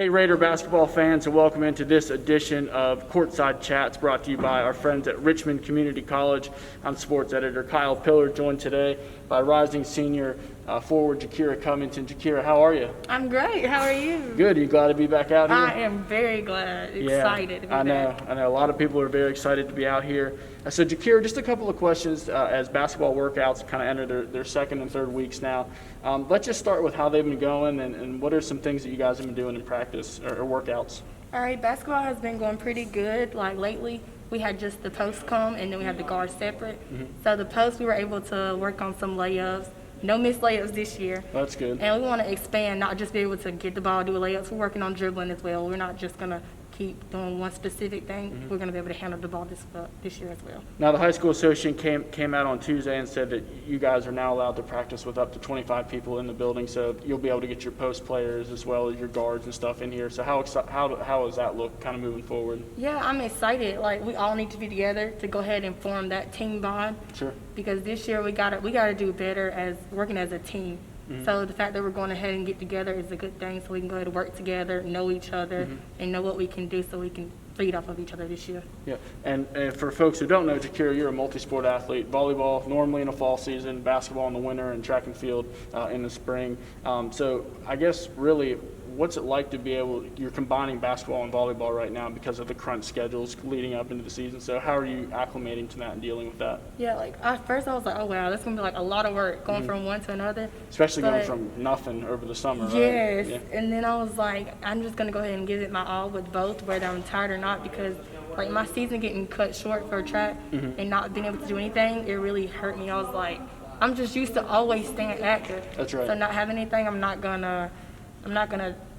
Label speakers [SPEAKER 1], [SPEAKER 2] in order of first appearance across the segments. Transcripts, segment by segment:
[SPEAKER 1] Hey Raider basketball fans, and welcome into this edition of Courtside Chats, brought to you by our friends at Richmond Community College. I'm sports editor Kyle Pillar, joined today by rising senior forward Jakerra Covington. Jakerra, how are you?
[SPEAKER 2] I'm great. How are you?
[SPEAKER 1] Good. Are you glad to be back out here?
[SPEAKER 2] I am very glad, excited to be back.
[SPEAKER 1] I know. A lot of people are very excited to be out here. So Jakerra, just a couple of questions as basketball workouts kind of enter their second and third weeks now. Let's just start with how they've been going and what are some things that you guys have been doing in practice or workouts?
[SPEAKER 2] All right, basketball has been going pretty good. Like lately, we had just the post come and then we had the guards separate. So the post, we were able to work on some layups. No missed layups this year.
[SPEAKER 1] That's good.
[SPEAKER 2] And we want to expand, not just be able to get the ball, do layups. We're working on dribbling as well. We're not just going to keep doing one specific thing. We're going to be able to handle the ball this year as well.
[SPEAKER 1] Now, the high school association came out on Tuesday and said that you guys are now allowed to practice with up to 25 people in the building, so you'll be able to get your post players as well as your guards and stuff in here. So how does that look kind of moving forward?
[SPEAKER 2] Yeah, I'm excited. Like, we all need to be together to go ahead and form that team bond.
[SPEAKER 1] Sure. Because
[SPEAKER 2] this year we gotta do better as working as a team. So the fact that we're going ahead and get together is a good thing, so we can go ahead and work together, know each other, and know what we can do so we can feed off of each other this year.
[SPEAKER 1] Yeah, and for folks who don't know, Jakerra, you're a multi-sport athlete. Volleyball normally in the fall season, basketball in the winter, and track and field in the spring. So I guess really, what's it like to be you're combining basketball and volleyball right now because of the crunch schedules leading up into the season. So how are you acclimating to that and dealing with that?
[SPEAKER 2] Yeah, like at first I was like, oh wow, that's gonna be like a lot of work going from one to another.
[SPEAKER 1] Especially going from nothing over the summer, right?
[SPEAKER 2] Yes,
[SPEAKER 1] Yeah.
[SPEAKER 2] And then I was like, I'm just gonna go ahead and give it my all with both, whether I'm tired or not, because like my season getting cut short for track and not being able to do anything, it really hurt me. I was like, I'm just used to always staying active.
[SPEAKER 1] That's right.
[SPEAKER 2] So not having anything, I'm not gonna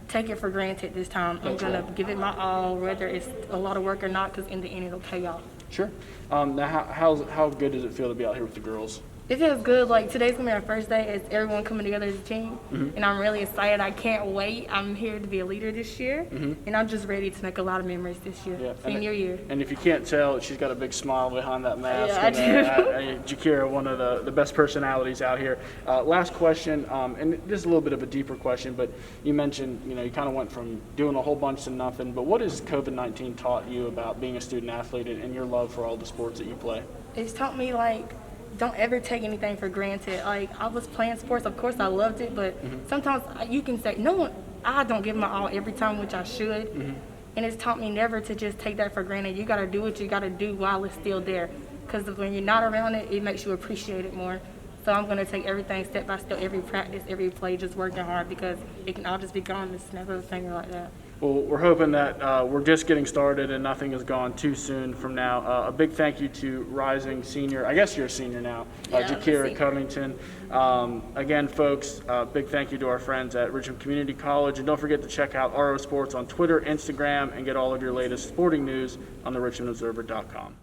[SPEAKER 2] take it for granted this time. I'm going to give it my all, whether it's a lot of work or not, because in the end it'll pay off.
[SPEAKER 1] Sure. Now, how good does it feel to be out here with the girls?
[SPEAKER 2] It feels good. Like today's going to be our first day as everyone coming together as a team, and I'm really excited. I can't wait. I'm here to be a leader this year, and I'm just ready to make a lot of memories this year, senior year.
[SPEAKER 1] And if you can't tell, she's got a big smile behind that mask.
[SPEAKER 2] Yeah, I do.
[SPEAKER 1] Jakerra, one of the best personalities out here. Last question, and this is a little bit of a deeper question, but you mentioned, you kind of went from doing a whole bunch to nothing, but what has COVID-19 taught you about being a student athlete and your love for all the sports that you play?
[SPEAKER 2] It's taught me, like, don't ever take anything for granted. Like, I was playing sports, of course I loved it, but sometimes you can say, I don't give my all every time, which I should. And it's taught me never to just take that for granted. You got to do what you got to do while it's still there. Because when you're not around it, it makes you appreciate it more. So I'm going to take everything step by step, every practice, every play, just working hard, because it can all just be gone. It's never a thing like that.
[SPEAKER 1] Well, we're hoping that we're just getting started and nothing has gone too soon from now. A big thank you to rising senior, I guess you're a senior now, Jakerra Covington. Again, folks, big thank you to our friends at Richmond Community College. And don't forget to check out RO Sports on Twitter, Instagram, and get all of your latest sporting news on the richmondobserver.com.